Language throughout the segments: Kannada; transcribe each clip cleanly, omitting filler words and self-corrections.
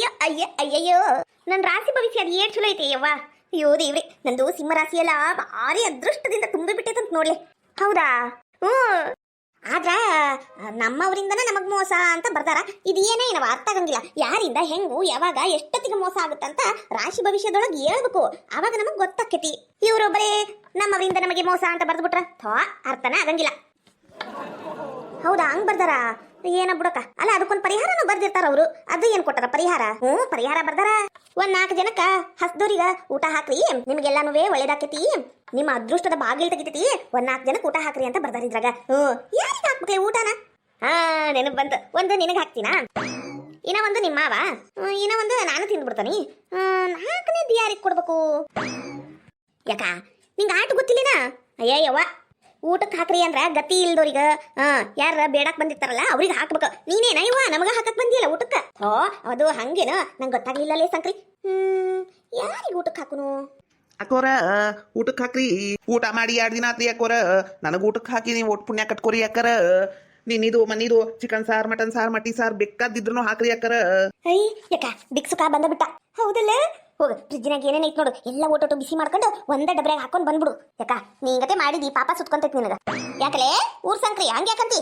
ಅಯ್ಯ ಅಯ್ಯ ಅಯ್ಯಯ್ಯೋ ನನ್ನ ರಾಶಿ ಭವಿಷ್ಯ ಅದು ಏಟ್ ಚಲೋ ಐತಿ ಯವ್ವ. ಅಯ್ಯೋ ದೇವ್ರಿ, ನಂದು ಸಿಂಹ ರಾಶಿ ಎಲ್ಲ ಭಾರಿ ಅದೃಷ್ಟದಿಂದ ತುಂಬಿ ಬಿಟ್ಟೈತಂತ ನೋಡ್ಲಿ. ಹೌದಾ? ಹ್ಞೂ. ಆದ್ರ ನಮ್ಮವರಿಂದನೇ ನಮಗ್ ಮೋಸ ಅಂತ ಬರ್ತಾರ. ಇದೇನೇ ಏನವ ಅರ್ಥ ಆಗಂಗಿಲ್ಲ. ಯಾರಿಂದ ಹೆಂಗು ಯಾವಾಗ ಎಷ್ಟೊತ್ತಿಗೆ ಮೋಸ ಆಗುತ್ತಂತ ರಾಶಿ ಭವಿಷ್ಯದೊಳಗೆ ಹೇಳ್ಬೇಕು, ಆವಾಗ ನಮಗ್ ಗೊತ್ತಾಕೈತಿ. ಇವರೊಬ್ಬರೇ ನಮ್ಮವರಿಂದ ನಮಗೆ ಮೋಸ ಅಂತ ಬರ್ದ್ಬಿಟ್ರ ಅರ್ಥನೇ ಆಗಂಗಿಲ್ಲ. ಹೌದಾ, ಹಂಗ್ ಬರ್ದಾರ? ಏನ ಬಿಡಕ. ಅಲ್ಲ, ಅದಕ್ಕೊಂದು ಪರಿಹಾರನೂ ಬರ್ದಿರ್ತಾರ ಅವರು. ಅದು ಏನ್ ಕೊಟ್ಟಾರ ಪರಿಹಾರ? ಪರಿಹಾರ ಬರ್ದಾರ. ಒಂದ್ 4 ಜನಕ್ಕ ಹಸ್ದೋರಿಗ ಊಟ ಹಾಕ್ರಿ, ನಿಮ್ಗೆಲ್ಲಾನು ಒಳ್ಳೇದಾಕೈತಿ, ನಿಮ್ಮ ಅದೃಷ್ಟದ ಬಾಗಿಲು ತೆಗಿತೈತಿ, ಒಂದ್ 4 ಜನಕ್ಕೆ ಊಟ ಹಾಕ್ರಿ ಅಂತ ಬರ್ದಾರ ಇದ್ರಾಗ. ಯಾರಿಗೆ ಹಾಕ್ಬೇಕ್ರಿ ಊಟನ? ನೆನಪು ಬಂತು. ಒಂದು ನಿನಗೆ ಹಾಕ್ತೀನಾ, ಇನ್ನ ಒಂದು ನಿಮ್ಮ ಮಾವ, ಇನ್ನ ಒಂದು ನಾನು ತಿಂದ್ಬಿಡ್ತಾನಿ. 4ನೇದು ಯಾರಿಗೆ ಕೊಡ್ಬೇಕು? ಯಾಕ ನಿಂಗೆ ಆಟ ಗೊತ್ತಿಲ್ಲಿನ? ಅಯ್ಯವ್ವ, ಊಟಕ್ಕೆ ಹಾಕ್ರಿ ಅಂದ್ರ ಗತಿ ಇಲ್ದವ್ರಿಗ, ಯಾರ ಬೇಡಕ್ ಬಂದಿರ್ತಾರಲ್ಲ ಅವ್ರಿಗೆ ಹಾಕ್ಬೇಕು. ನೀನೇನ ಇವ ನಮಗ ಹಾಕಕ್ ಬಂದಿಯಲ್ಲ ಊಟಕ್ಕ? ಅದು ಹಂಗೇನ, ನಂಗೆ ಗೊತ್ತಾಗ್ಲಿಲ್ಲಲೇ ಸಂಕ್ರಿ. ಯಾರಿಗೆ ಊಟಕ್ಕೆ ಹಾಕುನು? ಅಕ್ಕೋರ ಊಟಕ್ಕೆ ಹಾಕ್ರಿ. ಊಟ ಮಾಡಿ 2 ದಿನ ಆತ್ರಿ ಅಕ್ಕೋರ. ನನಗೆ ಊಟಕ್ಕೆ ಹಾಕಿ ನೀವು ಒಟ್ಟು ಪುಣ್ಯ ಕಟ್ಕೋರಿ ಅಕ್ಕರ. ನಿನ್ನಿದು ಮನಿದು ಚಿಕನ್ ಸಾರ್, ಮಟನ್ ಸಾರ್, ಮಟಿ ಸಾರ್ ಬೇಕಾದಿದ್ರು ಹಾಕ್ರಿ ಅಕ್ಕರ. ಐ ಯಾಕ ಬಿಕ್ಸುಕ ಬಂದ ಬಿಟ್ಟ. ಹೌದಲ್ಲ, ಹೋಗ ಫ್ರಿಜ್ನಾಗ ಏನೇನ್ ಐತ್ ನೋಡು ಎಲ್ಲ ಓಟೋಟು ಬಿಸಿ ಮಾಡ್ಕೊಂಡು ಒಂದೇ ಡಬ್ರ್ಯಾಗ ಹಾಕೊಂಡ್ ಬಂದ್ಬಿಡು. ಯಾಕ ನೀಂಗತೆ ಮಾಡಿದಿ ಪಾಪ ಸುತ್ಕೊಂತೈತಿ ನಿನಗ. ಯಾಕಲೇ ಊರ್ ಸಂಕ್ರಿ ಹಂಗ್ಯಾಕಂತಿ?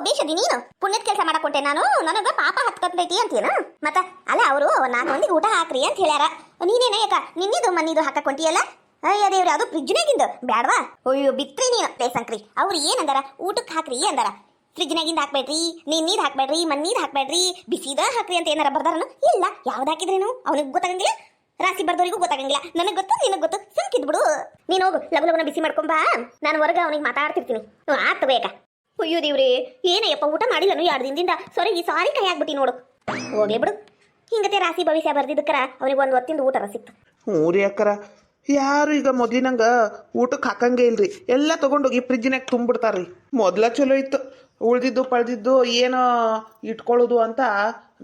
ಬೇಷದಿ ನೀನು ಪುಣ್ಯದ ಕೆಲಸ ಮಾಡಕೊಂಟೆ ನಾನು, ನನಗ ಪಾಪ ಹತ್ಕೊಂತೈತಿ ಅಂತೀನ. ಮತ್ತ ಅಲ್ಲ, ಅವರು 4 ಮಂದಿಗೆ ಊಟ ಹಾಕ್ರಿ ಅಂತ ಹೇಳ್ಯಾರ. ನೀನೇನ ಯಾಕ ನಿನ್ನಿದು ಮನಿದು ಹಾಕೊಂಟಿಯಲ್ಲ? ಅಯ್ಯ ದೇವ್ರಿ, ಅದು ಫ್ರಿಜ್ನಾಗಿಂದು ಬ್ಯಾಡವಾ? ಅಯ್ಯೋ ಬಿತ್ರಿ ನೀನು ಲೇ ಸಂಕ್ರಿ. ಅವ್ರು ಏನಂದಾರ? ಊಟಕ್ಕೆ ಹಾಕ್ರಿ ಅಂದಾರ. ಫ್ರಿಜ್ನಾಗಿಂದ ಹಾಕ್ಬೇಡ್ರಿ, ನೀರ್ ಹಾಕ್ಬೇಡ್ರಿ, ಮಣ್ಣೀರ್ ಹಾಕ್ಬೇಡ್ರಿ, ಬಿಸಿದ ಹಾಕ್ರಿ ಅಂತ ಏನಾರ ಬರ್ದಾರನು? ಇಲ್ಲ, ಯಾವ್ದು ಹಾಕಿದ್ರೇನು ಅವನಿಗೆ ಗೊತ್ತಾಗಂಗಿಲ್ಲ, ರಾಶಿ ಬರ್ದವ್ರಿಗೂ ಗೊತ್ತಾಗಂಗಿಲ್ಲ. ನನಗೆ ಗೊತ್ತು, ನಿನಗೆ ಗೊತ್ತು, ಸಂಕಿದ್ ಬಿಡು. ನೀನು ಹೋಗು, ಲಗುಲಗುನ ಬಿಸಿ ಮಾಡ್ಕೊಂಬಾ, ನಾನು ಹೊರಗೆ ಅವನಿಗೆ ಮಾತಾಡ್ತಿರ್ತೀನಿ. ಆತ ಬೇಕ. ಅಯ್ಯೋ ದೇವ್ರಿ, ಏನಯ್ಯಪ್ಪ ಊಟ ಮಾಡಿಲ್ಲನು 2 ದಿನದಿಂದ? ಸಾರಿ ಕೈ ಆಗ್ಬಿಟ್ಟಿ ನೋಡು. ಹೋಗ್ಲಿ ಬಿಡು, ಹಿಂಗತೆ ರಾಶಿ ಭವಿಷ್ಯ ಬರ್ದಿದ್ದಕ್ಕರ ಅವನಿಗೆ ಒಂದು ಹೊತ್ತಿಂದ ಊಟ ಸಿಕ್ತು. ಹ್ಞೂ ರೀ ಅಕ್ಕರ, ಯಾರು ಈಗ ಮೊದ್ಲಿನಂಗ ಊಟಕ್ಕೆ ಹಾಕಂಗೆ ಇಲ್ರಿ. ಎಲ್ಲ ತಗೊಂಡೋಗಿ ಫ್ರಿಜ್ನಾಗ ತುಂಬಿಡ್ತಾರ್ರಿ. ಮೊದ್ಲ ಚಲೋ ಇತ್ತು, ಉಳ್ದಿದ್ದು ಪಳ್ದಿದ್ದು ಏನೋ ಇಟ್ಕೊಳ್ಳೋದು ಅಂತ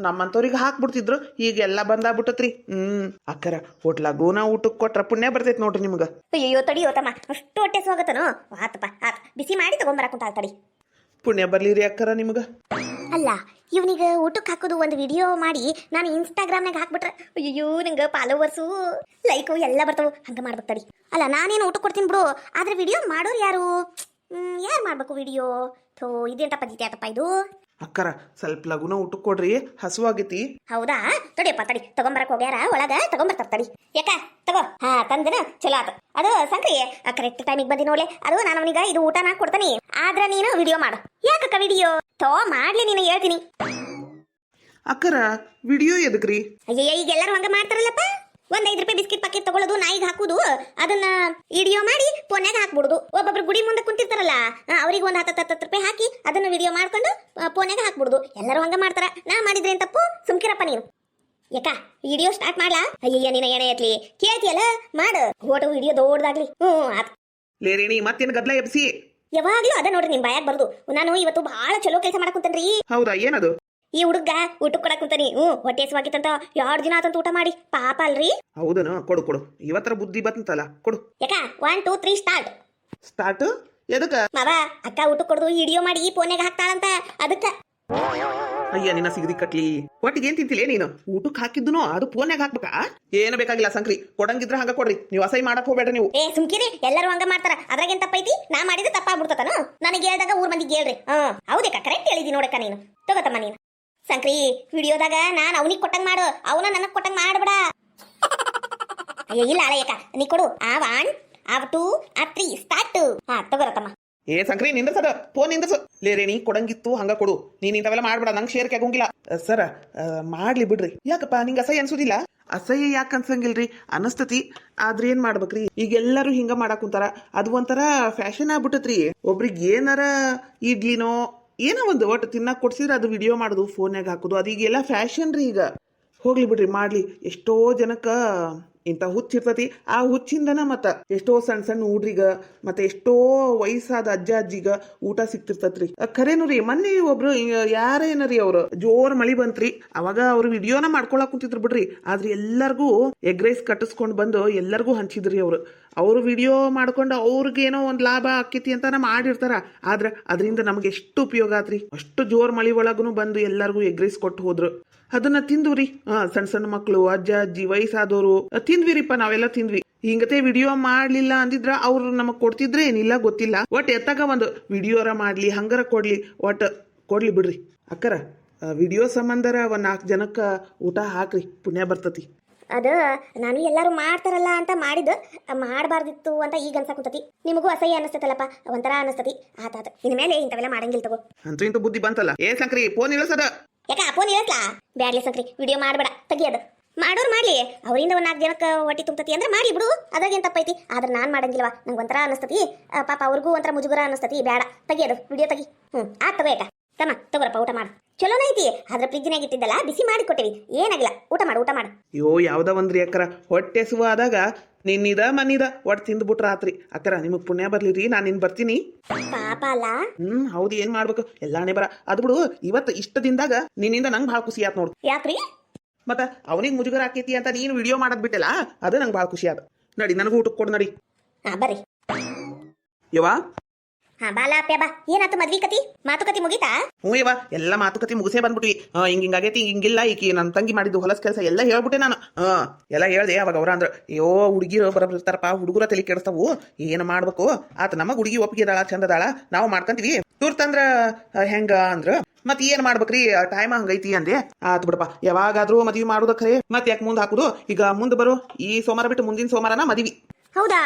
ನಮ್ಮಂತವ್ರಿಗೆ ಹಾಕ್ಬಿಡ್ತಿದ್ರು. ಈಗ ಎಲ್ಲ ಬಂದಾಗ್ಬಿಟ್ಟತ್ರಿ. ಅಕ್ಕರ ಹೋಟ್ಲಾಗೂನ ಊಟಕ್ಕೆ ಕೊಟ್ರ ಪುಣ್ಯ ಬರ್ತೈತಿ ನೋಡ್ರಿ ನಿಮ್ಗ. ಅಯ್ಯೋ ತಡಿಯೋ ತಮ್ಮ, ಅಷ್ಟು ಹೊಟ್ಟೆ ಸ್ವಾಗತನು? ಆತಪ್ಪ ಆತ, ಬಿಸಿ ಮಾಡಿ ತಗೊಂಬರಕುಂತ ತಡಿ. ಪುಣ್ಯ ಬರ್ಲಿರಿ ಅಕ್ಕರ ನಿಮ್ಗ. ಅಲ್ಲ, ಇವನಿಗೆ ಊಟಕ್ಕೆ ಹಾಕೋದು ಒಂದು ವಿಡಿಯೋ ಮಾಡಿ ನಾನು ಇನ್ಸ್ಟಾಗ್ರಾಮ್ನಾಗ ಹಾಕ್ಬಿಟ್ರೆ ಅಯ್ಯೋ ನಂಗೆ ಫಾಲೋವರ್ಸು ಲೈಕು ಎಲ್ಲ ಬರ್ತಾವೆ. ಹಂಗೆ ಮಾಡ್ಬೇಕು ತಡಿ. ಅಲ್ಲ, ನಾನೇನು ಊಟ ಕೊಡ್ತೀನಿ ಬಿಡು, ಆದ್ರೆ ವಿಡಿಯೋ ಮಾಡೋರು ಯಾರು ಮಾಡ್ಬೇಕು ವಿಡಿಯೋ? ಇದೇಂತ ಪದ್ಧತಿ ಆತಪ್ಪ ಇದು? ಅಕ್ಕರ ಸ್ವಲ್ಪ ಲಗುನ ಊಟಕ್ಕೆ ಕೊಡ್ರಿ, ಹಸುವಾಗೈತಿ. ಹೌದಾ, ತಡಿಯಪ್ಪ ತಡಿ, ತಗೊಂಬರಕ್ ಹೋಗ್ಯಾರ ಒಳಗ, ತಗೊಂಬರ್ತಾರ ತಡಿ. ಯಾಕ ತಗೋ. ತಂದಿನ ಚಲೋ ಆತ. ಅದು ಸಂಕ್ರಿ ಕರೆಕ್ಟ್ ಟೈಮಿಗೆ ಬಂದಿ ನೋಡ್ಲೆ. ಅದು ನಾನು ಅವನಿಗ ಇದು ಊಟನ ಕೊಡ್ತಾನಿ, ಆದ್ರ ನೀನು ವಿಡಿಯೋ ಮಾಡು. ಯಾಕಕ್ಕ ವಿಡಿಯೋ ಮಾಡ್ಲಿ, ನೀನು ಹೇಳ್ತೀನಿ. ಅಕ್ಕರ ವಿಡಿಯೋ ಎದಕ್ರಿ? ಅಯ್ಯಯ್ಯ, ಈಗ ಎಲ್ಲರೂ ಹಂಗ ಮಾಡ್ತಾರಲ್ಲಪ್ಪ. ಒಂದ್ 5 ರೂಪಾಯಿ ಬಿಸ್ಕಿಟ್ ಪಾಕೆಟ್ ತಗೊಳ್ಳೋದು, ನಾಯಿಗೆ ಹಾಕುದು, ಅದನ್ನ ವಿಡಿಯೋ ಮಾಡಿ ಫೋನ್ಯಾಗ ಹಾಕ್ಬಿಡುದು. ಒಬ್ಬೊಬ್ರು ಗುಡಿ ಮುಂದೆ ಕುಂತಿರ್ತಾರಲ್ಲ, ಅವ್ರಿಗೆ ಒಂದು 10 ರೂಪಾಯಿ ಹಾಕಿ ಅದನ್ನ ವಿಡಿಯೋ ಮಾಡ್ಕೊಂಡು ಫೋನ್ಯಾಗ ಹಾಕ್ಬಿಡುದು. ಎಲ್ಲರೂ ಹಂಗ ಮಾಡ್ತಾರ. ನಾ ಮಾಡಿದ್ರೆ ತಪ್ಪು, ಸುಮ್ಕಿರಪ್ಪ ನೀನು. ಯಾಕ ವಿಡಿಯೋ ಸ್ಟಾರ್ಟ್ ಮಾಡ್ಲಾ? ಅಯ್ಯಯ್ಯ, ನೀನ ಏನೇ ಐತ್ಲಿ ಕೇಳ್ತಿಯಲ್ಲ, ಮಾಡು. ಫೋಟೋ ವಿಡಿಯೋ ದೊಡ್ಡದಾಗ್ಲಿ. ಆತ್ ಲೇ ರೇಣಿ, ಮತ್ತೇನು ಗದ್ಲ ಎಬ್ಸಿ? ಯಾವಾಗ್ಲೂ ಅದ ನೋಡ್ರಿ ನಿಮ್ ಬಾಯಾಗ ಬರ್ದು. ನಾನು ಇವತ್ತು ಬಹಳ ಚಲೋ ಕೆಲಸ ಮಾಡಕುಂತನ್ರಿ. ಹೌದಾ, ಏನದು? ಈ ಹುಡುಗ ಊಟಕ್ಕೆ ಕೊಡಕ್ ಕುಂತಾನಿ. ಹೊಟ್ಟೆ ಹಸುವಾಗಿತ್ತಂತ 2 ದಿನ ಆತಂತ ಊಟ ಮಾಡಿ, ಪಾಪ ಅಲ್ರಿ. ಹೌದನು? ಕೊಡು ಕೊಡು, ಇವತ್ತರ ಬುದ್ಧಿ ಬಂತಲ್ಲ, ಕೊಡು. ಯಾಕ 1 2 3 ಸ್ಟಾರ್ಟ್. ಸ್ಟಾರ್ಟ್ ಎದಕ್ಕ? ಮಾವ, ಅಕ್ಕ ಊಟಕ್ಕೆ ಕೊಡದು ವಿಡಿಯೋ ಮಾಡಿ ಫೋನ್ಯಾಗ ಹಾಕ್ತಾಳಂತ, ಅದಕ್ಕ. ಅಯ್ಯ, ನಿನ್ನ ಸಿಗದಿ ಕಟ್ಲಿ. ಒಟ್ಟಿಗೆ ಏನ್ ತಿಂತಿಲೇ ನೀನು? ಊಟಕ್ಕೆ ಹಾಕಿದ್ನು ಅದು ಫೋನ್ಯಾಗ ಹಾಕ್ಬೇಕಾ? ಏನು ಬೇಕಾಗಿಲ್ಲ ಸಂಕ್ರಿ, ಕೊಡಂಗಿದ್ರ ಹಂಗ ಕೊಡ್ರಿ. ನೀವು ಅಸಹ್ಯ ಮಾಡಕ್ ಹೋಗ್ಬೇಡ್ರಿ ನೀವು. ಸುಮ್ಕಿರಿ, ಎಲ್ಲರೂ ಹಂಗ ಮಾಡ್ತಾರ. ಅದ್ರಾಗೇನ್ ತಪ್ಪೈತಿ? ನಾ ಮಾಡಿದ್ರೆ ತಪ್ಪಾಗ್ಬಿಡ್ತಾನ. ನನಗೆ ಹೇಳ್ದಾಗ ಊರ್ ಮಂದಿಗೆ ಹೇಳ್ರಿ. ಹೌದಕ್ಕ, ಕರೆಕ್ಟ್ ಹೇಳಿದಿ ನೋಡಕ್ಕ ನೀನು. ತಗೋತಮ್ಮ ನೀನು. ಸಂಕ್ರಿ ವಿಡಿಯೋದಾಗ ನಾನು ಅವನಿಗೆ ಕೊಟ್ಟಂಗ್ ಮಾಡು, ಅವನ ನನಗ್ ಕೊಟ್ಟಂಗ್ ಮಾಡ್ಬೇಡ. ಅಯ್ಯೋ ಇಲ್ಲ ಅಳಯ್ಯಕ್ಕ, ನೀ ಕೊಡು. 1 2 3 ಸ್ಟಾರ್ಟ್. ತಗೋರತ್ತಮ್ಮ. ಸಂಕ್ರಿ ನಿಂದ್ರಸದ, ಫೋನ್ ನಿಂದ್ರಸ. ಲೇ ರೇಣಿ, ಕೊಡಂಗಿತ್ತು ಹಂಗ ಕೊಡು. ನೀನ್ ಇಂಥವೆಲ್ಲ ಮಾಡ್ಬೇಡ, ನಂಗೆ ಶೇರ್ ಆಗೋಂಗಿಲ್ಲ. ಸರ ಮಾಡ್ಲಿ ಬಿಡ್ರಿ. ಯಾಕಪ್ಪ ನಿಂಗೆ ಅಸಹ್ಯ ಅನ್ಸೋದಿಲ್ಲ? ಅಸಹ್ಯ ಯಾಕೆ ಅನ್ಸಂಗಿಲ್ರಿ, ಅನಸ್ತತಿ. ಆದ್ರೆ ಏನ್ ಮಾಡ್ಬೇಕ್ರಿ, ಈಗೆಲ್ಲರೂ ಹಿಂಗ ಮಾಡಕ್ ಕುಂತಾರ. ಅದು ಒಂಥರ ಫ್ಯಾಷನ್ ಆಗ್ಬಿಟ್ಟತ್ರಿ. ಒಬ್ರಿಗೆ ಏನಾರ ಇಡ್ಲಿನೋ ಏನೋ ಒಂದು ಒಟ್ಟು ತಿನ್ನಕ್ ಕೊಡ್ಸಿದ್ರೆ ಅದು ವಿಡಿಯೋ ಮಾಡೋದು, ಫೋನ್ಯಾಗ ಹಾಕೋದು, ಅದು ಈಗೆಲ್ಲ ಫ್ಯಾಷನ್ ರೀ ಈಗ. ಹೋಗ್ಲಿ ಬಿಡ್ರಿ, ಮಾಡ್ಲಿ. ಎಷ್ಟೋ ಜನಕ್ಕ ಇಂಥ ಹುಚ್ಚಿರ್ತತಿ. ಆ ಹುಚ್ಚಿಂದನ ಮತ್ತ ಎಷ್ಟೋ ಸಣ್ಣ ಸಣ್ಣ ಹುಡ್ರಿಗ ಮತ್ತೆ ಎಷ್ಟೋ ವಯಸ್ಸಾದ ಅಜ್ಜ ಅಜ್ಜಿಗ ಊಟ ಸಿಕ್ತಿರ್ತತ್ರಿ. ಖರೇನು ರೀ, ಮೊನ್ನೆ ಒಬ್ರು ಯಾರೇನರಿ ಅವ್ರು ಜೋರ್ ಮಳಿ ಬಂತ್ರಿ, ಅವಾಗ ಅವ್ರು ವಿಡಿಯೋನ ಮಾಡ್ಕೊಳಕ್ ಕುಂತಿದ್ರು ಬಿಡ್ರಿ. ಆದ್ರೆ ಎಲ್ಲರಿಗೂ ಎಗ್ ರೈಸ್ ಕಟ್ಟಿಸ್ಕೊಂಡ್ ಬಂದು ಎಲ್ಲರಿಗೂ ಹಂಚಿದ್ರಿ ಅವ್ರು. ಅವರು ವಿಡಿಯೋ ಮಾಡ್ಕೊಂಡು ಅವ್ರಿಗೇನೋ ಒಂದು ಲಾಭ ಆಕ್ಕೈತಿ ಅಂತಾನ ಮಾಡಿರ್ತಾರ. ಆದ್ರೆ ಅದರಿಂದ ನಮ್ಗೆ ಎಷ್ಟು ಉಪಯೋಗ ಆತ್ರಿ. ಅಷ್ಟು ಜೋರ್ ಮಳಿ ಒಳಗೂ ಬಂದು ಎಲ್ಲರಿಗೂ ಎಗ್ರಿಸ್ ಕೊಟ್ಟು ಹೋದ್ರು. ಅದನ್ನ ತಿಂದ್ವಿ. ಸಣ್ಣ ಸಣ್ಣ ಮಕ್ಕಳು, ಅಜ್ಜ ಅಜ್ಜಿ, ವಯಸ್ಸಾದವರು ತಿಂದ್ವಿರಿಪ್ಪ, ನಾವೆಲ್ಲ ತಿಂದ್ವಿ. ಹಿಂಗತೆ ವಿಡಿಯೋ ಮಾಡ್ಲಿಲ್ಲ ಅಂದಿದ್ರ ಅವ್ರು ನಮಗ್ ಕೊಡ್ತಿದ್ರೆ ಏನಿಲ್ಲ ಗೊತ್ತಿಲ್ಲ. ಒಟ್ ಎತ್ತಾಗ ಒಂದು ವಿಡಿಯೋರ ಮಾಡ್ಲಿ, ಹಂಗಾರ ಕೊಡ್ಲಿ, ಒಟ್ ಕೊಡ್ಲಿ ಬಿಡ್ರಿ. ಅಕ್ಕರ ವಿಡಿಯೋ ಸಂಬಂಧರ ಒಂದ್ 4 ಜನಕ್ಕ ಊಟ ಹಾಕ್ರಿ, ಪುಣ್ಯ ಬರ್ತತಿ. ಅದು ನಾನು ಎಲ್ಲರೂ ಮಾಡ್ತಾರಲ್ಲ ಅಂತ ಮಾಡಿದ್ದು, ಮಾಡಬಾರ್ದಿತ್ತು ಅಂತ ಈಗ ಅನ್ಸಾಕುಂತತಿ. ನಿಮಗೂ ಅಸಹ್ಯ ಅನಿಸ್ತತಲ್ಲಪ್ಪ, ಒಂಥರ ಅನಿಸ್ತತಿ. ಆತಾತ ಇನ್ಮೇಲೆ ಇಂಥವೆಲ್ಲ ಮಾಡಂಗಿಲ್ಲ ತಗೋ. ಅಂತೂ ಇಂತೂ ಬುದ್ಧಿ ಬಂತಲ್ಲ. ಏ ಸಂಕ್ರಿ, ಫೋನ್ ಇಳಿಸದ. ಯಾಕ ಫೋನ್ ಇರತ್ಲಾ? ಬ್ಯಾಡ್ಲಿ ಸಂಕ್ರಿ, ವಿಡಿಯೋ ಮಾಡಬೇಡ, ತೆಗಿಯೋದು. ಮಾಡೋರು ಮಾಡ್ಲಿ, ಅವರಿಂದ ಒಂದು 4 ಜನಕ್ಕೆ ಹೊಟ್ಟಿ ತುಂಬತತಿ ಅಂದ್ರೆ ಮಾಡಿ ಬಿಡು, ಅದ್ರಾಗೇನು ತಪ್ಪೈತಿ. ಆದ್ರೆ ನಾನು ಮಾಡಂಗಿಲ್ವಾ, ನಂಗೆ ಒಂಥರ ಅನಿಸ್ತತಿ. ಪಾಪ ಅವ್ರಿಗೂ ಒಂಥರ ಮುಜುಗರ ಅನಿಸ್ತತಿ. ಬೇಡ, ತೆಗಿಯೋದು, ವಿಡಿಯೋ ತೆಗಿ. ತಗೋ ಯಾಕ ತಮ್ಮ, ತಗೋರಪ್ಪ, ಊಟ ಮಾಡು. ಚಲೋನ ಐತಿ. ಆದ್ರೆ ಫ್ರಿಜ್ನಾಗ ಇಟ್ಟಿದ್ದಲ್ಲ, ಬಿಸಿ ಮಾಡಿ ಕೊಟ್ಟಿವಿ, ಏನಾಗಿಲ್ಲ. ಊಟ ಮಾಡು, ಊಟ ಮಾಡು. ಅಯ್ಯೋ, ಯಾವ್ದ ಒಂದ್ರಿ ಅಕ್ಕರ, ಹೊಟ್ಟೆ ಸುವ ಆದಾಗ ನಿನ್ನಿದ ಮನಿದ ಒಟ್ಟು ತಿಂದ್ಬಿಟ್ರ ಆತ್ರಿ. ಅಕ್ಕರ ನಿಮಗ್ ಪುಣ್ಯ ಬರ್ಲಿರಿ, ನಾನು ನಿನ್ ಬರ್ತೀನಿ. ಪಾಪ ಅಲ್ಲ. ಹೌದು, ಏನ್ ಮಾಡ್ಬೇಕು, ಎಲ್ಲಾನೇ ಬರ. ಅದ್ ಬಿಡು, ಇವತ್ತು ಇಷ್ಟ ದಿನದಾಗ ನಿನ್ನಿಂದ ನಂಗೆ ಭಾಳ ಖುಷಿ ಆತ್ ನೋಡು. ಯಾಕ್ರಿ? ಮತ್ತ ಅವನಿಗೆ ಮುಜುಗರ ಆಕೈತಿ ಅಂತ ನೀನು ವಿಡಿಯೋ ಮಾಡದ್ ಬಿಟ್ಟಲ್ಲ, ಅದು ನಂಗೆ ಭಾಳ ಖುಷಿ ಆದ. ನಡಿ, ನನಗೂ ಊಟಕ್ಕೆ ಕೊಡು, ನಡಿ. ಬರ್ರಿ. ಯವಾ ಬಾಲ ಅಪ್ಪ ಬಾ. ಏನಾಯ್ತು ಮದ್ವಿ ಕತಿ? ಮಾತುಕತಿ ಮುಗಿತಾ? ಹ್ಞೂ ಯವ್ವ, ಎಲ್ಲ ಮಾತುಕತೆ ಮುಗಿಸೇ ಬಂದ್ಬಿಟ್ವಿ. ಹಿಂಗಾಗೈತಿ, ಹಿಂಗಿಲ್ಲ, ಈಕಿ ನನ್ನ ತಂಗಿ ಮಾಡಿದ್ದು ಹೊಲಸ್ ಕೆಲಸ ಎಲ್ಲ ಹೇಳ್ಬಿಟ್ಟೆ ನಾನು. ಎಲ್ಲ ಹೇಳ್ದೆ. ಅವಾಗ ಅವ್ರ ಅಂದ್ರೆ, ಅಯ್ಯೋ ಹುಡುಗಿರು ಬರಬಿರ್ತಾರಪ್ಪ, ಹುಡುಗರ ತಲೆ ಕೆಡಿಸ್ತಾವು, ಏನು ಮಾಡ್ಬೇಕು ಆತ. ನಮಗೆ ಹುಡುಗಿ ಒಪ್ಪಿಗೆ ಅದಾಳ, ಚಂದದಾಳ, ನಾವು ಮಾಡ್ಕೊಂತೀವಿ. ತುರ್ತಂದ್ರ ಹೆಂಗ ಅಂದ್ರ ಮತ್ ಏನ್ ಮಾಡ್ಬೇಕ್ರಿ, ಟೈಮ್ ಹಂಗೈತಿ ಅಂದೆ. ಆತ್ ಬಿಡಪ್ಪ, ಯಾವಾಗಾದ್ರೂ ಮದ್ವಿ ಮಾಡೋದಕ್ರೆ ಮತ್ ಯಾಕೆ ಮುಂದೆ ಹಾಕುದು. ಈಗ ಮುಂದೆ ಬರೋ ಈ ಸೋಮವಾರ ಬಿಟ್ಟು ಮುಂದಿನ ಸೋಮವಾರನ ಮದ್ವಿ. ಹೌದಾ?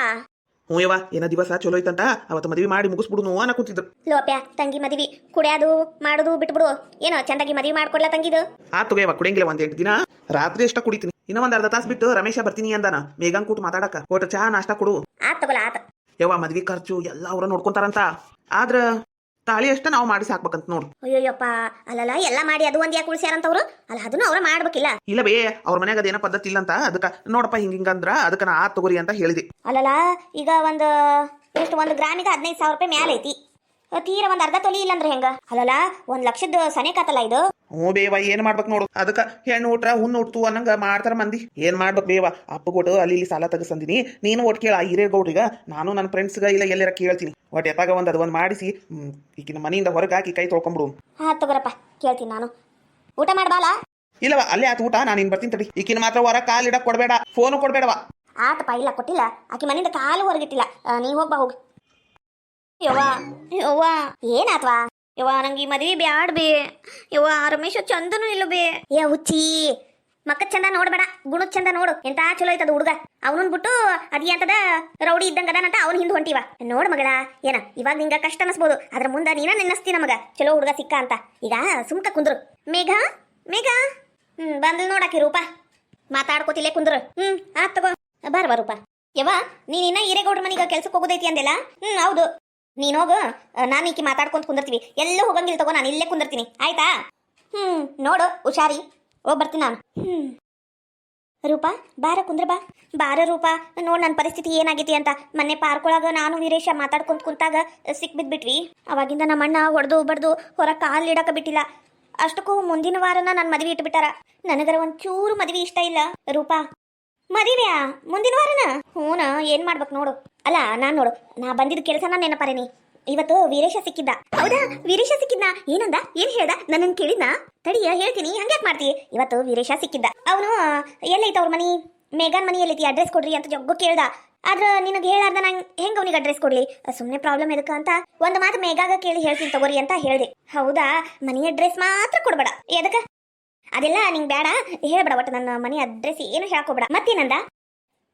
ಹ್ಞೂ ಯವ್ವ, ಏನ ದಿವಸ ಚಲೋ ಐತಂತ ಅವತ್ತು ಮದ್ವಿ ಮಾಡಿ ಮುಗಿಸ್ಬಿಡುನು ಅನ್ನ ಕೂತಿದ್ರು. ಲೋಪ್ಯ, ತಂಗಿ ಮದ್ವಿ ಕುಡಿಯೋದು ಮಾಡೋದು ಬಿಟ್ಬಿಡು. ಏನೋ ಚಂದಾಗಿ ಮದ್ವಿ ಮಾಡ್ಕೊಡ್ಲಾ ತಂಗಿದು. ಆತು ಯವ್ವ, ಕುಡಿಯಂಗಿಲ್ಲ. 1-8 ದಿನ ರಾತ್ರಿ ಅಷ್ಟ ಕುಡಿತೀನಿ. ಇನ್ನ ಒಂದ್ ಅರ್ಧ ತಾಸು ಬಿಟ್ಟು ರಮೇಶ ಬರ್ತೀನಿ ಅಂದಾನ. ಮೇಘಾನ್ ಕೂಟ್ ಮಾತಾಡಕ. ಒಟ್ಟು ಚಹಾ ನಾಷ್ಟ ಕೊಡು. ಆತ್ ತಗೋಲ, ಆತ. ಯವ್ವ, ಮದ್ವಿ ಖರ್ಚು ಎಲ್ಲ ಅವ್ರ ನೋಡ್ಕೊಂತಾರಂತ. ಆದ್ರ ತಾಳಿ ಅಷ್ಟ ನಾವು ಮಾಡಿ ಸಾಕ್ಬೇಕಂತ ನೋಡು. ಅಯ್ಯೋಯ್ಯಪ್ಪ, ಅಲ್ಲಲ್ಲ, ಎಲ್ಲ ಮಾಡಿ ಅದು ಒಂದ್ ಯಾಕೆ ಉಳಿಸ್ಯಾರಂತವ್ರು? ಅಲ್ಲ, ಅದನ್ನು ಅವ್ರ ಮಾಡ್ಬೇಕಿಲ್ಲ. ಇಲ್ಲ ಬೇ, ಅವ್ರ ಮನ್ಯಾಗ ಅದೇನೋ ಪದ್ಧತಿ ಇಲ್ಲ ಅಂತ, ಅದಕ್ಕ ನೋಡಪ್ಪ ಹಿಂಗಿಂಗಂದ್ರ ಅದಕ್ಕ ನಾ ಆತ್ ತಗೋರಿ ಅಂತ ಹೇಳಿದೆ. ಅಲ್ಲಲ್ಲ, ಈಗ ಒಂದು 1 ಗ್ರಾಮಿಗೆ 15,000 ರೂಪಾಯಿ ಮ್ಯಾಲ ಐತಿ. ತೀರ ಒಂದ್ ಅರ್ಧ ತೊಲಿ ಇಲ್ಲಂದ್ರೆ ಹೆಂಗ? ಅಲ್ಲಲ್ಲ, 1 ಲಕ್ಷದ ಸನೇಕಾತಲ್ಲ ಇದು. ಹ್ಞೂ ಬೇವ, ಏನ್ ಮಾಡ್ಬೇಕು ನೋಡು. ಅದಕ್ಕ ಹೆಣ್ಣು ಊಟ್ರ ಹುಣ್ಣು ಉಟ್ತು ಅನ್ನಂಗ ಮಾಡ್ತಾರ ಮಂದಿ. ಏನ್ ಮಾಡ್ಬೇಕು ಬೇವ, ಅಪ್ಪಗೊಟ್ಟು ಅಲ್ಲಿ ಇಲ್ಲಿ ಸಾಲ ತಗಸಂದಿನಿ. ನೀನು ಒಟ್ಟು ಕೇಳ, ಹಿರೇಗೌಡ್ರಿಗ, ನಾನು ನನ್ನ ಫ್ರೆಂಡ್ಸ್ಗ ಇಲ್ಲ ಎಲ್ಲಾರ ಕೇಳ್ತೀನಿ. ಒಟ್ಟು ಎತ್ತಾಗ ಒಂದ್ ಮಾಡಿಸಿ ಈಗಿನ ಮನೆಯಿಂದ ಹೊರಗೆ ಹಾಕಿ ಕೈ ತೊಳ್ಕೊಂಬಿಡು. ತಗೋರಪ್ಪ, ಕೇಳ್ತೀನಿ ನಾನು. ಊಟ ಮಾಡ್ಬಾಲ? ಇಲ್ಲವ, ಅಲ್ಲೇ ಆತ ಊಟ. ನಾನು ಇನ್ ಬರ್ತೀನಿ ತಡಿ. ಈಕಿನ ಮಾತ್ರ ಹೊರ ಕಾಲ್ ಇಡಕ್ ಕೊಡ್ಬೇಡ, ಫೋನು ಕೊಡ್ಬೇಡವ. ಆತಪ್ಪ, ಇಲ್ಲ ಕೊಟ್ಟಿಲ್ಲ. ಆಕಿ ಮನೆಯಿಂದ ಕಾಲು ಹೊರಗಿಟ್ಟಿಲ್ಲ. ನೀ ಹೋಗ್ಬಾ, ಹೋಗಿ. ಯವ್ವಾ ಯವ್ವಾ, ಏನಾತ್ವಾ? ಯವ್ವಾ, ನಂಗೆ ಈ ಮದ್ವಿ ಬ್ಯಾಡ್ ಬೇ. ಯವ್ವಾ, ರಮೇಶ ಚಂದನು ಇಲ್ಲ ಬೇ. ಏ ಹುಚ್ಚಿ, ಮಕ್ಕ ಚಂದ ನೋಡ್ಬೇಡ, ಗುಣದ ಚಂದ ನೋಡು. ಎಂತ ಚಲೋ ಐತದ ಹುಡುಗ. ಅವನನ್ ಬಿಟ್ಟು ಅದಿ ಅಂತದ ರೌಡಿ ಇದ್ದಂಗ ಅದಾನಂತ ಅವ್ನ ಹಿಂದ್ ಹೊಂಟಿವ. ನೋಡ್ ಮಗಳ, ಏನ ಇವಾಗ ನಿಂಗ ಕಷ್ಟ ಅನಸ್ಬೋದು, ಅದ್ರ ಮುಂದ ನೀನ ನೆನಸ್ತಿ ನಮಗ ಚಲೋ ಹುಡುಗ ಸಿಕ್ಕ ಅಂತ. ಈಗ ಸುಮ್ಕ ಕುಂದ್ರು. ಮೇಘ, ಮೇಘ, ಬಂದ್ಲು ನೋಡಾಕಿ ರೂಪ. ಮಾತಾಡ್ಕೋತಿಲ್ಲೇ ಕುಂದ್ರು. ಆತ್ ತಗೋ, ಬಾರ ರೂಪ. ಯವ್ವ, ನೀನ್ ಇನ್ನ ಹಿರೇಗೌಡ್ರ ಮನಿಗ ಕೆಲ್ಸಕ್ಕೆ ಹೋಗೋದೈತಿ ಅಂದೆಲ್ಲ? ಹೌದು. ನೀನ್ ಹೋಗು, ನಾನು ಈಕಿ ಮಾತಾಡ್ಕೊಂತ ಕುಂದಿರ್ತೀವಿ. ಎಲ್ಲೂ ಹೋಗಂಗಿಲ್ಲ ತಗೋ, ನಾನು ಇಲ್ಲೇ ಕುಂದಿರ್ತೀನಿ, ಆಯ್ತಾ? ನೋಡು ಹುಷಾರಿ. ಹೋಗ್ ಬರ್ತೀನಿ ನಾನು. ರೂಪಾ, ಬಾರ ಕುಂದ್ರ ಬಾ. ಬಾರ ರೂಪ, ನೋಡ್ ನನ್ನ ಪರಿಸ್ಥಿತಿ ಏನಾಗೈತಿ ಅಂತ. ಮೊನ್ನೆ ಪಾರ್ಕೊಳಗ ನಾನು ವೀರೇಶ ಮಾತಾಡ್ಕೊಂತ ಕುಂತಾಗ ಸಿಕ್ ಬಿದ್ಬಿಟ್ವಿ. ಅವಾಗಿಂದ ನಮ್ಮ ಅಣ್ಣ ಹೊಡೆದು ಬಡ್ದು ಹೊರ ಕಾಲ್ ಇಡಕ ಬಿಟ್ಟಿಲ್ಲ. ಅಷ್ಟಕ್ಕೂ ಮುಂದಿನ ವಾರನ ನನ್ನ ಮದ್ವೆ ಇಟ್ಬಿಟ್ಟಾರ. ನನಗರ ಒಂಚೂರು ಮದ್ವೆ ಇಷ್ಟ ಇಲ್ಲ. ರೂಪಾ, ಮದುವೆಯಾ ಮುಂದಿನ ವಾರನ? ಹ್ಞೂನ, ಏನ್ ಮಾಡ್ಬೇಕು ನೋಡು. ಅಲ್ಲ, ನಾನ್ ನೋಡು, ನಾ ಬಂದಿದ್ದ ಕೆಲಸನ ನೆನಪರೇನಿ. ಇವತ್ತು ವೀರೇಶ ಸಿಕ್ಕಿದ್ದ. ಹೌದಾ? ವೀರೇಶ ಸಿಕ್ಕಿದ್ನ? ಏನಂದ? ಏನ್ ಹೇಳ್ದ? ನನ್ನನ್ನು ಕೇಳಿದ್ನ? ತಡಿಯ, ಹೇಳ್ತೀನಿ. ಹಂಗ್ಯಾಕ್ ಮಾಡ್ತಿ? ಇವತ್ತು ವೀರೇಶ ಸಿಕ್ಕಿದ್ದ. ಅವನು ಎಲ್ಲೈತ ಅವ್ರ ಮನಿ, ಮೇಘಾನ್ ಮನಿ ಎಲ್ಲೈತಿ, ಅಡ್ರೆಸ್ ಕೊಡ್ರಿ ಅಂತ ಜಗ್ಗು ಕೇಳ್ದ. ಆದ್ರ ನಿನಗೆ ಹೇಳಾರ್ದ ನಂಗೆ ಹೆಂಗ ಅವನಿಗೆ ಅಡ್ರೆಸ್ ಕೊಡ್ಲಿ? ಸುಮ್ಮನೆ ಪ್ರಾಬ್ಲಮ್ ಎದಕ್ಕ ಅಂತ ಒಂದು ಮಾತು ಮೇಘಾಗ ಕೇಳಿ ಹೇಳ್ತೀನಿ ತಗೋರಿ ಅಂತ ಹೇಳ್ದೆ. ಹೌದಾ? ಮನಿ ಅಡ್ರೆಸ್ ಮಾತ್ರ ಕೊಡ್ಬೇಡ. ಎದಕ್ಕ? ಅದೆಲ್ಲ ನಿಂಗೆ ಬೇಡ, ಹೇಳ್ಬೇಡ. ಒಟ್ಟು ನನ್ನ ಮನಿ ಅಡ್ರೆಸ್ ಏನು ಹೇಳ್ಕೊಬೇಡ. ಮತ್ತೇನಂದ?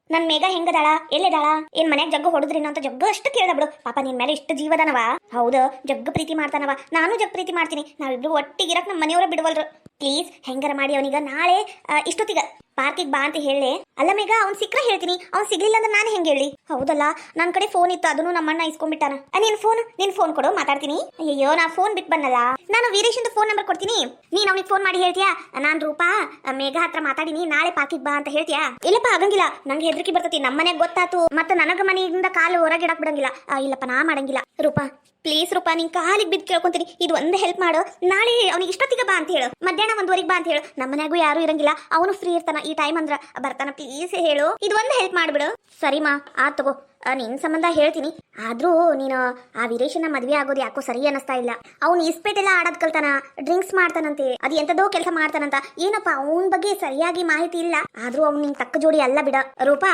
ನನ್ ಮೇಘ ಹೆಂಗದಾಳ, ಎಲ್ಲೆದಾಳ, ಏನ್ ಮನ್ಯಾಗ ಜಗ್ಗು ಹೊಡೆದ್ರಿನ ಅಂತ ಜಗ್ಗು ಅಷ್ಟು ಕೇಳ್ದ ಬಿಡು. ಪಾಪ ನಿನ್ ಮೇಲೆ ಇಷ್ಟು ಜೀವದಾನವ. ಹೌದು, ಜಗ್ಗು ಪ್ರೀತಿ ಮಾಡ್ತಾನವ. ನಾನು ಜಗ್ ಪ್ರೀತಿ ಮಾಡ್ತೀನಿ. ನಾವಿಬ್ರು ಒಟ್ಟಿಗಿರಕ್ ನಮ್ಮ ಮನೆಯವರ ಬಿಡವಲ್ರು. ಪ್ಲೀಸ್ ಹೆಂಗಾರ ಮಾಡಿ ಅವನಿಗ ನಾಳೆ ಇಷ್ಟೊತ್ತಿಗ ಪಾರ್ಕಿಗೆ ಬಾ ಅಂತ ಹೇಳಿ. ಅಲ್ಲ ಮೇಘ, ಅವ್ನ್ ಸಿಕ್ಕ್ರ ಹೇಳ್ತೀನಿ, ಅವ್ನ್ ಸಿಗ್ಲಿಲ್ಲ ಅಂದ್ರೆ ನಾನು ಹೆಂಗೆ ಹೇಳಿ? ಹೌದಲ್ಲ, ನನ್ನ ಕಡೆ ಫೋನ್ ಇತ್ತು, ಅದನ್ನು ನಮ್ಮಣ್ಣ ಇಸ್ಕೊಂಡ್ಬಿಟ್ಟಾನ. ನಿನ್ ಫೋನ್ ಕೊಡು, ಮಾತಾಡ್ತೀನಿ. ಅಯ್ಯೋ, ನಾ ಫೋನ್ ಬಿಟ್ಟು ಬಂದಲ್ಲ. ನಾನು ವೀರೇಶಂದು ಫೋನ್ ನಂಬರ್ ಕೊಡ್ತೀನಿ, ನೀನ್ ಅವನಿಗೆ ಫೋನ್ ಮಾಡಿ ಹೇಳ್ತೀಯಾ, ನಾನ್ ರೂಪಾ ಮೇಘ ಹತ್ರ ಮಾತಾಡಿನಿ, ನಾಳೆ ಪಾರ್ಕಿಗೆ ಬಾ ಅಂತ ಹೇಳ್ತೀಯಾ? ಇಲ್ಲಪ್ಪ, ಆಗಂಗಿಲ್ಲ, ನಂಗೆ ಹೆದರಿಕೆ ಬರ್ತೈತಿ. ನಮ್ಮ ಮನೆಗೆ ಗೊತ್ತಾತು ಮತ್ತೆ ನನಗ ಮನೆಯಿಂದ ಕಾಲು ಹೊರಗೆ ಇಡಕ್ ಬಿಡಂಗಿಲ್ಲ. ಇಲ್ಲಪ್ಪ ನಾ ಮಾಡಂಗಿಲ್ಲ. ರೂಪಾ ಪ್ಲೀಸ್ ರೂಪಾ, ನಿನ್ ಕಾಲಿಗೆ ಬಿದ್ದು ಕೇಳ್ಕೊಂತೀನಿ, ಇದು ಒಂದು ಹೆಲ್ಪ್ ಮಾಡು. ನಾಳೆ ಅವ್ನಿಗೆ ಇಷ್ಟೊತ್ತಿಗೆ ಬಾ ಅಂತ ಹೇಳು, ಮಧ್ಯಾಹ್ನ 1:00ಗೆ ಬಾ ಅಂತ ಹೇಳು. ನಮ್ಮ ಮನ್ಯಾಗೂ ಯಾರು ಇರಂಗಿಲ್ಲ, ಅವನು ಫ್ರೀ ಇರ್ತಾನ ಈ ಟೈಮ್ ಅಂದ್ರ ಬರ್ತಾನ. ಪ್ಲೀಸ್ ಹೇಳು, ಇದು ಒಂದು ಹೆಲ್ಪ್ ಮಾಡ್ಬಿಡು. ಸರಿಮಾ ಆತ್ ತಗೋ, ನಿನ್ ಸಂಬಂಧ ಹೇಳ್ತೀನಿ. ಆದ್ರೂ ನೀನು ಆ ವೀರೇಶನ ಮದ್ವೆ ಆಗೋದು ಯಾಕೋ ಸರಿ ಅನಿಸ್ತಾ ಇಲ್ಲ. ಅವ್ನು ಇಸ್ಪೇಟೆಲ್ಲ ಆಡೋದ್ ಕಲ್ತಾನ, ಡ್ರಿಂಕ್ಸ್ ಮಾಡ್ತಾನಂತೆ, ಅದು ಎಂತದೋ ಕೆಲಸ ಮಾಡ್ತಾನಂತ. ಏನಪ್ಪ ಅವನ ಬಗ್ಗೆ ಸರಿಯಾಗಿ ಮಾಹಿತಿ ಇಲ್ಲ. ಆದ್ರೂ ಅವ್ನು ನಿನ್ ತಕ್ಕ ಜೋಡಿ ಅಲ್ಲ ಬಿಡ. ರೂಪಾ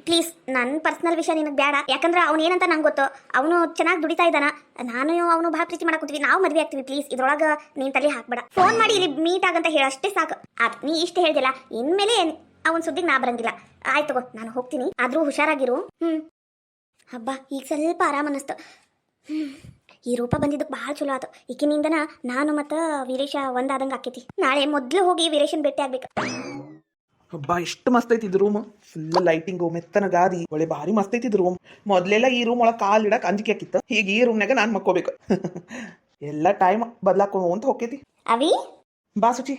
ಪ್ಲೀಸ್, ನನ್ನ ಪರ್ಸನಲ್ ವಿಷಯ ನಿನಗೆ ಬೇಡ. ಯಾಕಂದ್ರೆ ಅವ್ನು ಏನಂತ ನಂಗೆ ಗೊತ್ತು. ಅವನು ಚೆನ್ನಾಗಿ ದುಡಿತಾ ಇದ್ದಾನ, ನಾನು ಅವನು ಭಾಳ ಪ್ರೀತಿ ಮಾಡಕೊಂತೀವಿ, ನಾವು ಮದ್ವೆ ಆಗ್ತೀವಿ. ಪ್ಲೀಸ್ ಇದ್ರೊಳಗೆ ನೀನ್ ತಲೆ ಹಾಕ್ಬೇಡ. ಫೋನ್ ಮಾಡಿ ಇಲ್ಲಿ ಮೀಟ್ ಆಗಂತ ಹೇಳ ಅಷ್ಟೇ ಸಾಕು. ನೀ ಇಷ್ಟ ಹೇಳ್ದಿಲ್ಲ, ಇನ್ಮೇಲೆ ಅವನ ಸುದ್ದಿಗೆ ನಾ ಬರಂಗಿಲ್ಲ. ಆಯ್ತು ತಗೋ, ನಾನು ಹೋಗ್ತೀನಿ. ಆದ್ರೂ ಹುಷಾರಾಗಿರು. ಹಬ್ಬ ಈಗ ಸ್ವಲ್ಪ ಆರಾಮ ಅನ್ನಿಸ್ತು. ಈ ರೂಪ ಬಂದಿದ್ದಕ್ಕೆ ಭಾಳ ಚಲೋ ಆಯ್ತು. ಈಕಿನಿಂದನ ನಾನು ಮತ್ತು ವೀರೇಶ ಒಂದಾದಂಗೆ ಆಕೈತಿ. ನಾಳೆ ಮೊದಲು ಹೋಗಿ ವೀರೇಶನ್ ಭೇಟಿ ಆಗ್ಬೇಕು. ಹಬ್ಬ ಎಷ್ಟು ಮಸ್ತ್ ಐತಿ ಇದು ರೂಮ್. ಫುಲ್ ಲೈಟಿಂಗು, ಮೆತ್ತನ ಗಾದಿ, ಒಳ್ಳೆ ಭಾರಿ ಮಸ್ತ್ ಐತಿ ಇದು ರೂಮ್. ಮೊದ್ಲೆಲ್ಲ ಈ ರೂಮ್ ಒಳಗೆ ಕಾಲ್ ಇಡಕ್ ಅಂಜಿಕೆ ಆಕಿತ್ತು. ಈಗ ಈ ರೂಮ್ನಾಗ ನಾನು ಮಕ್ಕೋಬೇಕು. ಎಲ್ಲ ಟೈಮ್ ಬದಲಾಕೊಂಡು ಅಂತ ಹೋಗ್ತೈತಿ. ಅವಿ ಬಾ ಸುಚಿ.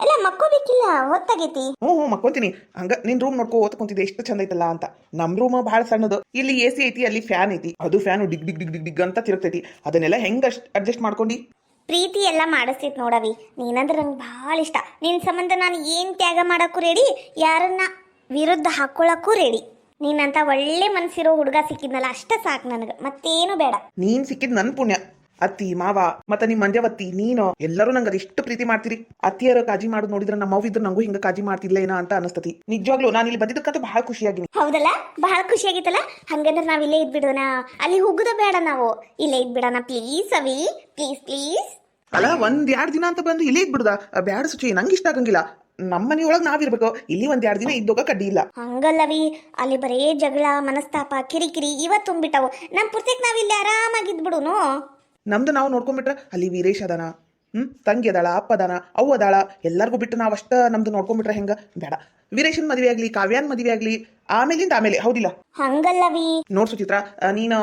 ಎಲ್ಲ ಮಕ್ಕೋಬೇಕಿಲ್ಲ, ಹೊತ್ತಾಗೈತಿ. ಹ್ಞೂ ಮಕ್ಕೊಂತೀನಿ. ಹಂಗ ನಿನ್ ರೂಮ್ ನೋಡ್ಕೊ ಓದ್ಕೊಂತಿದ್ದೆ ಎಷ್ಟು ಚಂದ ಐತಲ್ಲ ಅಂತ. ನಮ್ ರೂಮ್ ಭಾಳ ಸಣ್ಣದು. ಇಲ್ಲಿ ಎ ಸಿ ಐತಿ, ಅಲ್ಲಿ ಫ್ಯಾನ್ ಐತಿ. ಅದು ಫ್ಯಾನ್ ಡಿಗ್ ಡಿಗ್ ಡಿಗ್ ಡಿಗ್ ಡಿಗ್ ಅಂತ ತಿರುಗ್ತೈತಿ. ಅದನ್ನೆಲ್ಲ ಹೆಂಗ್ ಅಡ್ಜಸ್ಟ್ ಮಾಡ್ಕೊಂಡಿ? ಪ್ರೀತಿ ಎಲ್ಲ ಮಾಡಿಸ್ತೈತಿ ನೋಡವಿ. ನೀನಂದ್ರೆ ನಂಗೆ ಭಾಳ ಇಷ್ಟ. ನಿನ್ನ ಸಂಬಂಧ ನಾನು ಏನು ತ್ಯಾಗ ಮಾಡೋಕ್ಕೂ ರೆಡಿ, ಯಾರನ್ನ ವಿರುದ್ಧ ಹಾಕೊಳ್ಳೋಕ್ಕೂ ರೆಡಿ. ನೀನಂತ ಒಳ್ಳೆ ಮನಸ್ಸಿರೋ ಹುಡುಗ ಸಿಕ್ಕಿದ್ನಲ್ಲ, ಅಷ್ಟೇ ಸಾಕು ನನಗೆ, ಮತ್ತೇನು ಬೇಡ. ನೀನ್ ಸಿಕ್ಕಿದ್ ನನ್ ಪುಣ್ಯ. ಅತ್ತಿ ಮಾವ ಮತ್ತೆ ನಿಮ್ ಮಂಜವತ್ತಿ ನೀನು ಎಲ್ಲರೂ ನಂಗೆ ಅದಿಷ್ಟು ಪ್ರೀತಿ ಮಾಡ್ತೀರಿ. ಅತ್ತಿಯರ ಕಾಜಿ ಮಾಡೋದು ನೋಡಿದ್ರೆ ನಮ್ಮ ಅವ್ವ ಇದ್ರೆ ನಂಗೂ ಹಿಂಗ ಕಾಜಿ ಮಾಡ್ತಿಲ್ಲ ಏನೋ ಅಂತ ಅನಿಸ್ತತಿ. ನಿಜವಾಗ್ಲೂ ನಾನು ಇಲ್ಲಿ ಬಂದಿದ್ದಕ್ಕಂತೂ ಬಹಳ ಖುಷಿಯಾಗಿನಿ. ಹೌದಲ್ಲ, ಬಹಳ ಖುಷಿಯಾಗಿತ್ತಲ್ಲ. ಹಂಗಂದ್ರೆ ನಾವ್ ಇಲ್ಲೇ ಇದ್ಬಿಡೋಣ, ಅಲ್ಲಿ ಹೋಗುದ ಬೇಡ, ನಾವು ಇಲ್ಲೇ ಇದ್ಬಿಡೋಣ. ಪ್ಲೀಸ್ ಅವಿ, ಪ್ಲೀಸ್ ಪ್ಲೀಸ್. ಅಲ್ಲ 1-2 ದಿನ ಅಂತ ಬಂದು ಇಲ್ಲೇ ಇದ್ಬಿಡುದ? ಬ್ಯಾಡ ಸುಚಿ, ನಂಗೆ ಇಷ್ಟ ಆಗಂಗಿಲ್ಲ. ನಮ್ಮ ಮನೆಯೊಳಗೆ ನಾವಿರ್ಬೇಕು. ಇಲ್ಲಿ 1-2 ದಿನ ಇದ್ದೋಗ ಕಡ್ಡಿ ಇಲ್ಲ. ಹಂಗಲ್ಲವಿ, ಅಲ್ಲಿ ಬರೇ ಜಗಳ, ಮನಸ್ತಾಪ, ಕಿರಿಕಿರಿ ಇವತ್ತು ತುಂಬಿಟ್ಟವು. ನಮ್ ಪುರ್ತಕ್ ನಾವಿಲ್ಲಿ ಆರಾಮಾಗಿದ್ಬಿಡುನು. ನಮ್ದು ನಾವು ನೋಡ್ಕೊಂಡ್ಬಿಟ್ರೆ ಅಲ್ಲಿ ವೀರೇಶ್ ಅದಾನ, ತಂಗಿ ಅದಾಳ, ಅಪ್ಪ ಅದಾನ, ಅವ್ವ ಅದಾಳ. ಎಲ್ಲರಿಗೂ ಬಿಟ್ಟು ನಾವು ಅಷ್ಟ ನಮ್ದು ನೋಡ್ಕೊಂಡ್ಬಿಟ್ರೆ ಹೆಂಗ? ಬೇಡ. ವೀರೇಶನ್ ಮದುವೆ ಆಗ್ಲಿ, ಕಾವ್ಯಾನ್ ಮದುವೆ ಆಗ್ಲಿ, ಆಮೇಲೆ ಹೌದಿಲ್ಲ? ಹಂಗಲ್ಲವಿ. ನೋಡ್ ಸುಚಿತ್ರ, ನೀನು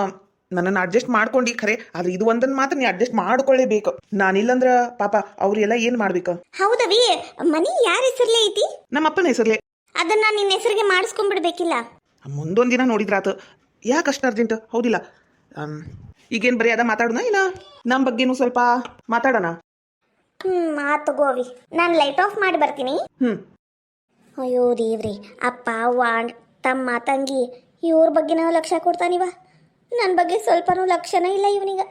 ನನ್ನನ್ನು ಅಡ್ಜಸ್ಟ್ ಮಾಡ್ಕೊಂಡಿ ಖರೆ, ಆದ್ರೆ ಇದು ಒಂದನ್ನ ಮಾತ್ರ ನೀ ಅಡ್ಜಸ್ಟ್ ಮಾಡ್ಕೊಳ್ಳೇಬೇಕು. ನಾನಿಲ್ಲಂದ್ರ ಪಾಪ ಅವ್ರೆಲ್ಲ ಏನ್ ಮಾಡ್ಬೇಕು? ಹೌದವಿ, ಮನಿ ಯಾರ ಹೆಸರ್ಲೆ ಐತಿ? ನಮ್ಮ ಅಪ್ಪನ ಹೆಸರ್ಲೆ. ಅದನ್ನ ನಿನ್ನ ಹೆಸರಿಗೆ ಮಾಡಿಸ್ಕೊಂಡ್ಬಿಡ್ಬೇಕಿಲ್ಲ? ಮುಂದೊಂದ್ ದಿನ ನೋಡಿದ್ರಾತು. ಯಾಕಷ್ಟ ಅರ್ಜೆಂಟ್? ಹೌದಿಲ್ಲ? ಈಗೇನ್ ಬರೀ ಅದ ಮಾತಾಡೋಣ, ಇಲ್ಲ ನಮ್ಮ ಬಗ್ಗೆನೂ ಸ್ವಲ್ಪ ಮಾತಾಡೋಣ? ಆತು ಗೋವಿ, ನಾನು ಲೈಟ್ ಆಫ್ ಮಾಡಿ ಬರ್ತೀನಿ. ಅಯ್ಯೋ ದೇವ್ರಿ, ಅಪ್ಪ ಅವ್ವ ತಮ್ಮ ತಂಗಿ ಇವ್ರ ಬಗ್ಗೆನ ಲಕ್ಷ್ಯ ಕೊಡ್ತಾನಿವ. ನನ್ನ ಬಗ್ಗೆ ಸ್ವಲ್ಪನೂ ಲಕ್ಷ್ಯನೇ ಇಲ್ಲ ಇವನಿಗ.